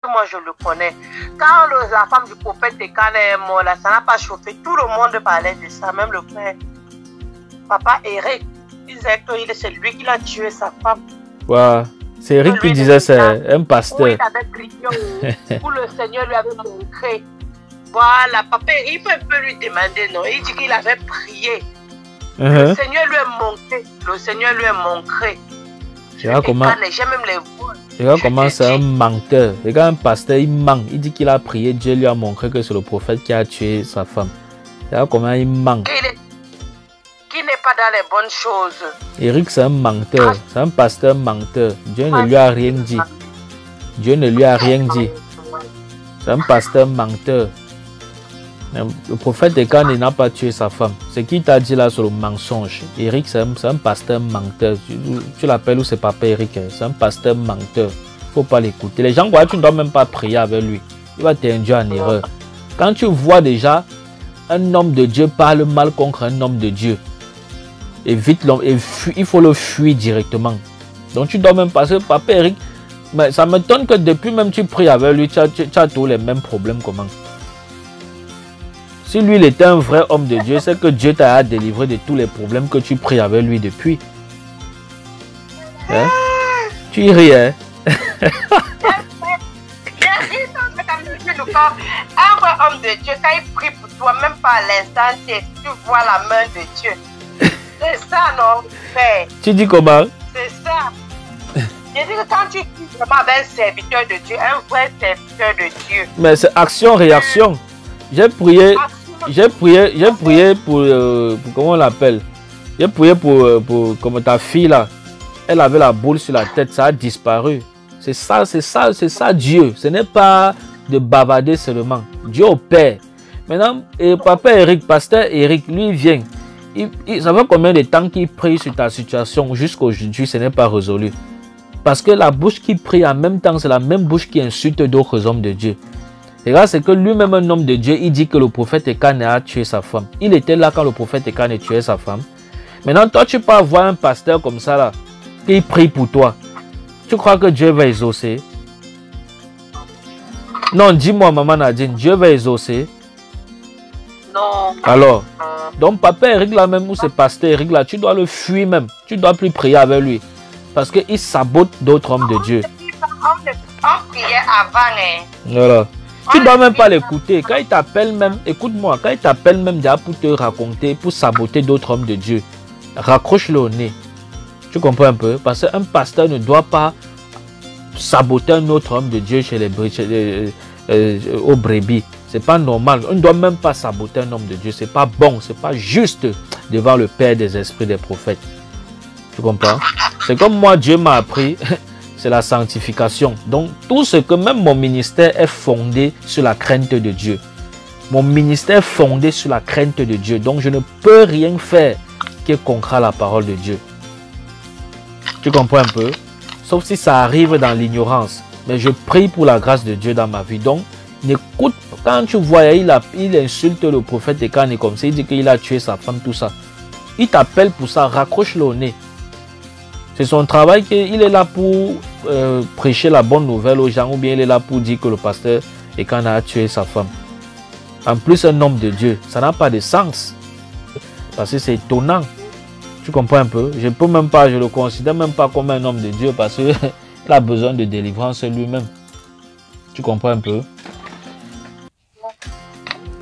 moi je le connais. Quand la femme du prophète Ekan est morte, là, ça n'a pas chauffé. Tout le monde parlait de ça, même le frère. Papa Eric disait que c'est lui qui a tué sa femme. Ouais. C'est Eric qui disait c'est un pasteur. Oui, il avait prié, où le Seigneur lui avait montré. Voilà, papa Eric peut lui demander, non. Il dit qu'il avait prié. Le Seigneur lui a montré. Le Seigneur lui a montré. Regarde comment, comment c'est un menteur. Regarde un pasteur, il ment. Il dit qu'il a prié, Dieu lui a montré que c'est le prophète qui a tué sa femme. Regarde comment il ment. Qui n'est pas dans les bonnes choses. Eric, c'est un menteur. C'est un pasteur menteur. Dieu ne lui a rien dit. Dieu ne lui a rien dit. C'est un pasteur menteur. Le prophète Ekan n'a pas tué sa femme. Ce qu'il t'a dit là sur le mensonge. Eric, c'est un pasteur menteur. Tu l'appelles où c'est papa Eric? C'est un pasteur menteur. Il ne faut pas l'écouter. Les gens croient que tu ne dois même pas prier avec lui. Il va t'induire en erreur. Quand tu vois déjà un homme de Dieu parle mal contre un homme de Dieu, évite l'homme et il faut le fuir directement. Donc tu dois même passer papa Eric. Mais ça m'étonne que depuis même tu pries avec lui, tu as tous les mêmes problèmes. Comment? Si lui il était un vrai homme de Dieu, c'est que Dieu t'a délivré de tous les problèmes que tu pries avec lui depuis. Hein? Tu y ris, hein? Un vrai homme de Dieu, quand il prie pour toi, même pas à l'instant, tu vois la main de Dieu. C'est ça, non, frère? Tu dis comment? C'est ça. Je dis que quand tu pries vraiment avec un serviteur de Dieu, un vrai serviteur de Dieu. Mais c'est action-réaction. J'ai prié pour comment on l'appelle? J'ai prié pour comme ta fille là. Elle avait la boule sur la tête, ça a disparu. C'est ça Dieu. Ce n'est pas de bavarder seulement. Dieu opère. Maintenant, papa Eric, pasteur Eric, lui il vient. Ça fait combien de temps qu'il prie sur ta situation jusqu'aujourd'hui, ce n'est pas résolu. Parce que la bouche qui prie en même temps, c'est la même bouche qui insulte d'autres hommes de Dieu. Et là, c'est que lui-même, un homme de Dieu, il dit que le prophète Ekan a tué sa femme. Il était là quand le prophète Ekan a tué sa femme. Maintenant, toi, tu peux avoir un pasteur comme ça, là, qui prie pour toi. Tu crois que Dieu va exaucer? Non, dis-moi, maman Nadine, Dieu va exaucer? Non. Alors, donc, papa Eric, là même, ou c'est pasteur Eric, là, tu dois le fuir même. Tu dois plus prier avec lui. Parce qu'il sabote d'autres hommes de Dieu. On priait avant, hein. Voilà. Tu ne dois même pas l'écouter. Quand il t'appelle même, écoute-moi, quand il t'appelle même déjà pour te raconter, pour saboter d'autres hommes de Dieu, raccroche-le au nez. Tu comprends un peu? Parce qu'un pasteur ne doit pas saboter un autre homme de Dieu chez aux brebis. C'est pas normal. On ne doit même pas saboter un homme de Dieu. C'est pas bon, c'est pas juste devant le Père des esprits des prophètes. Tu comprends? C'est comme moi, Dieu m'a appris. C'est la sanctification. Donc, tout ce que même mon ministère est fondé sur la crainte de Dieu. Mon ministère est fondé sur la crainte de Dieu. Donc, je ne peux rien faire qui est contraire à la parole de Dieu. Tu comprends un peu? Sauf si ça arrive dans l'ignorance. Mais je prie pour la grâce de Dieu dans ma vie. Donc, n'écoute, quand tu vois, il insulte le prophète Ekan et comme ça, il dit qu'il a tué sa femme, tout ça. Il t'appelle pour ça, raccroche-le au nez. C'est son travail qu'il est là pour prêcher la bonne nouvelle aux gens ou bien il est là pour dire que le pasteur Ekan a tué sa femme. En plus, un homme de Dieu, ça n'a pas de sens. Parce que c'est étonnant. Tu comprends un peu? Je ne le considère même pas comme un homme de Dieu parce qu'il a besoin de délivrance lui-même. Tu comprends un peu?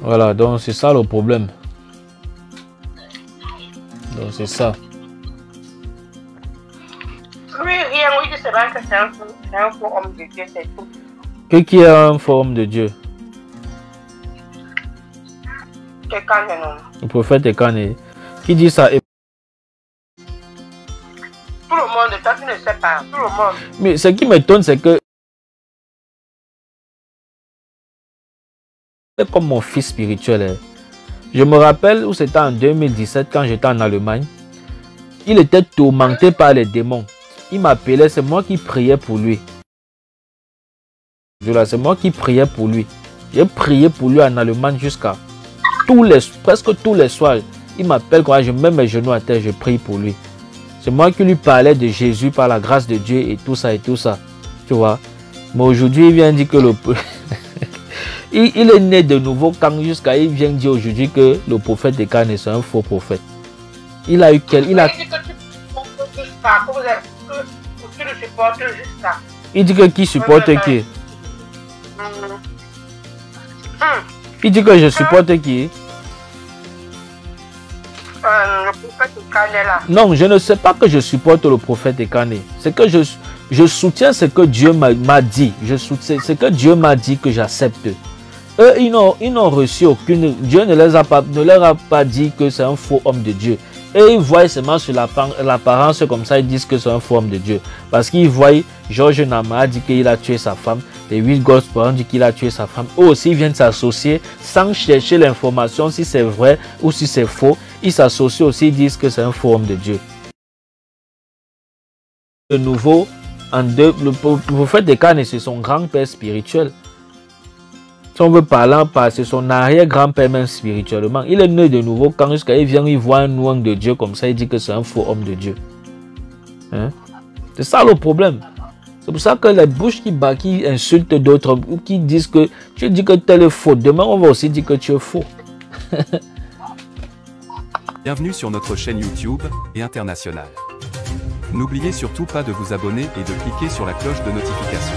Voilà, donc c'est ça le problème. Donc c'est ça. Oui, rien, oui, c'est vrai que c'est un faux homme de Dieu, c'est tout. Qui est un faux homme de Dieu? Quelqu'un de nous. Le prophète Ekan. Qui dit ça? Tout le monde, toi tu ne sais pas, tout le monde. Mais ce qui m'étonne, c'est que c'est comme mon fils spirituel. Hein. Je me rappelle où c'était en 2017 quand j'étais en Allemagne. Il était tourmenté par les démons. Il m'appelait, c'est moi qui priais pour lui. C'est moi qui priais pour lui. J'ai prié pour lui en Allemagne jusqu'à presque tous les soirs. Il m'appelle quand je mets mes genoux à terre, je prie pour lui. C'est moi qui lui parlais de Jésus par la grâce de Dieu et tout ça et tout ça. Tu vois. Mais aujourd'hui, il vient dire que le... il est né de nouveau quand jusqu'à il vient dire aujourd'hui que le prophète Ekane c'est un faux prophète. Il a eu quel... Il a... Il dit que qui supporte qui? Il dit que je supporte qui? Le prophète Ekane là. Non, je ne sais pas que je supporte le prophète Ekane. C'est que je soutiens ce que Dieu m'a dit. Je soutiens ce que Dieu m'a dit que j'accepte. Eux, ils n'ont reçu aucune... Dieu ne leur a pas dit que c'est un faux homme de Dieu. Et ils voient seulement sur l'apparence comme ça, ils disent que c'est un faux homme de Dieu. Parce qu'ils voient, Georges Nama a dit qu'il a tué sa femme. Les 8 gospels ont dit qu'il a tué sa femme. Eux aussi, ils viennent s'associer sans chercher l'information si c'est vrai ou si c'est faux. Ils s'associent aussi, ils disent que c'est un faux homme de Dieu. De nouveau, le prophète Ekane, c'est son grand-père spirituel. Si on veut parler, c'est son arrière-grand-père même spirituellement. Il est né de nouveau quand jusqu'à il vient, il voit un homme de Dieu comme ça, il dit que c'est un faux homme de Dieu. Hein? C'est ça le problème. C'est pour ça que les bouches qui insultent d'autres ou qui disent que tu dis que tel est faux, demain on va aussi dire que tu es faux. Bienvenue sur notre chaîne YouTube et internationale. N'oubliez surtout pas de vous abonner et de cliquer sur la cloche de notification.